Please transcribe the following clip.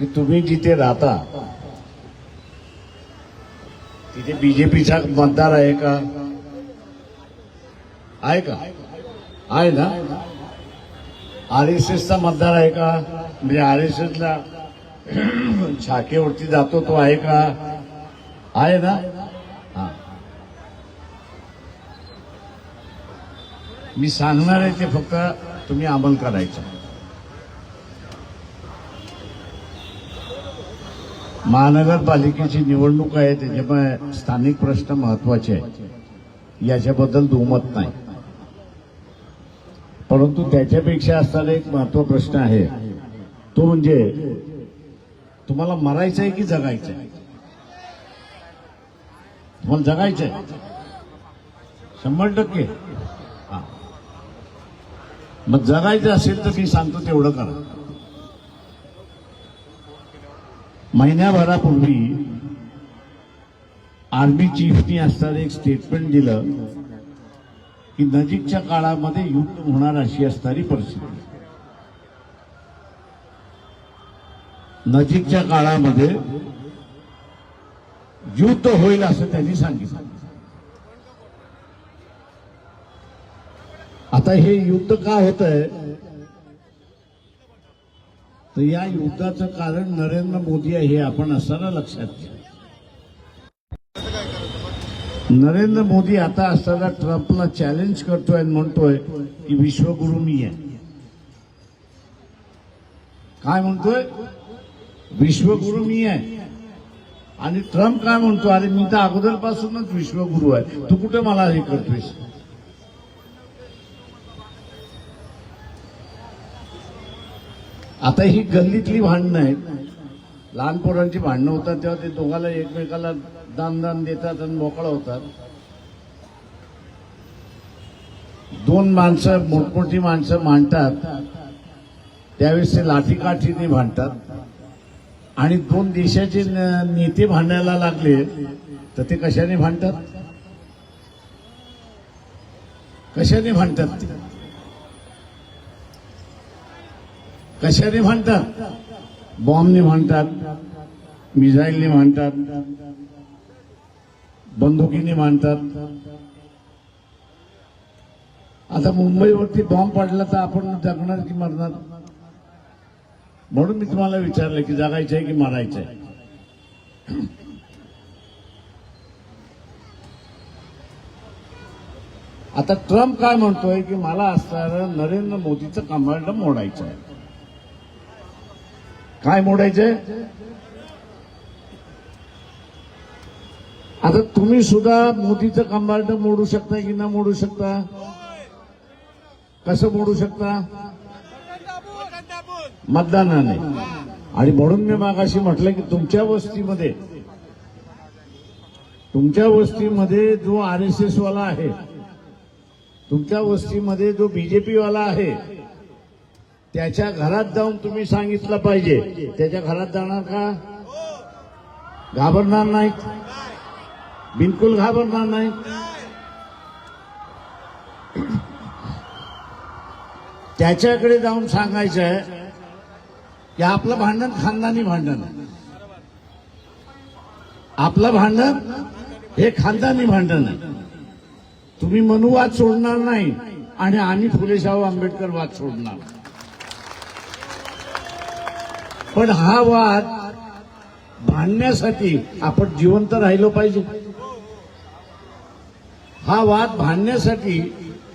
की तुम्ही जिथे राहता तिथे बीजेपीचा मतदार आहे का? आहे का? आहे ना? आरएसएसचा मतदार आहे का? म्हणजे आरएसएसला शाखेवरती जातो तो आहे का? आहे ना? हा, मी सांगणार आहे ते फक्त तुम्ही अंमल करायचं. महानगरपालिकेची निवडणूक आहे, त्याच्यामुळे स्थानिक प्रश्न महत्वाचे आहेत, याच्याबद्दल दुमत नाही. परंतु त्याच्यापेक्षा असणारा एक महत्त्वाचा प्रश्न आहे, तो म्हणजे तुम्हाला मरायचं आहे की जगायचं आहे? तुम्हाला जगायचं आहे 100%. हा, मग जगायचं असेल तर मी सांगतो तेवढं करा. महिन्याभरापूर्वी आर्मी चीफनी असताना एक स्टेटमेंट दिलं की नजीकच्या काळामध्ये युद्ध होणार अशी असणारी परिस्थिती. नजीकच्या काळामध्ये युद्ध होईल असं त्यांनी सांगितलं. आता हे युद्ध का होत आहे, तर या युद्धाचं कारण नरेंद्र मोदी आहे, हे आपण असताना लक्षात घ्या. नरेंद्र मोदी आता असताना ट्रम्पला चॅलेंज करतोय आणि म्हणतोय की विश्वगुरु मी आहे. काय म्हणतोय? विश्वगुरु मी आहे. आणि ट्रम्प काय म्हणतो? अरे मी तर अगोदरपासूनच विश्वगुरु आहे, तू कुठे मला हे करतोयस? आता ही गल्लीतली भांडणं आहेत, लहान पोरांची भांडणं होतात तेव्हा ते दोघाला एकमेकाला दान देतात आणि मोकळा होतात. दोन माणसं मोठमोठी माणसं मांडतात त्यावेळेस ते लाठीकाठीने भांडतात. आणि दोन देशाचे नेते भांडायला लागले तर ते कशाने भांडतात? कशाने भांडतात? ते कशाने भांडतात? बॉम्बने भांडतात, मिसाईलने भांडतात, बंदुकीने भांडतात. आता मुंबईवरती बॉम्ब पडला तर आपण जगणार की मरणार? म्हणून मी तुम्हाला विचारलं की जगायचं आहे की मारायचं आहे? आता ट्रम्प काय म्हणतोय की मला असणारं नरेंद्र मोदीचं कमांड मोडायचं आहे. काय मोडायचंय? आता तुम्ही सुद्धा मोदीचं कंबार्ड मोडू शकता की न मोडू शकता? कसं मोडू शकता? मतदानाने. आणि म्हणून मी मागाशी म्हटलं की तुमच्या वस्तीमध्ये जो आरएसएस वाला आहे, तुमच्या वस्तीमध्ये जो बीजेपी वाला आहे, त्याच्या घरात जाऊन तुम्ही सांगितलं पाहिजे. त्याच्या घरात जाणार का? घाबरणार नाहीत, बिलकुल घाबरणार नाहीत. त्याच्याकडे जाऊन सांगायचं आहे की आपलं भांडण खानदानी भांडण आहे, आपलं भांडण हे खानदानी भांडण आहे. तुम्ही मनुवाद सोडणार नाही आणि आम्ही फुलेशाहू आंबेडकर वाद सोडणार. पण हा वाद भांडण्यासाठी आपण जिवंत राहिलो पाहिजे. हा वाद भांडण्यासाठी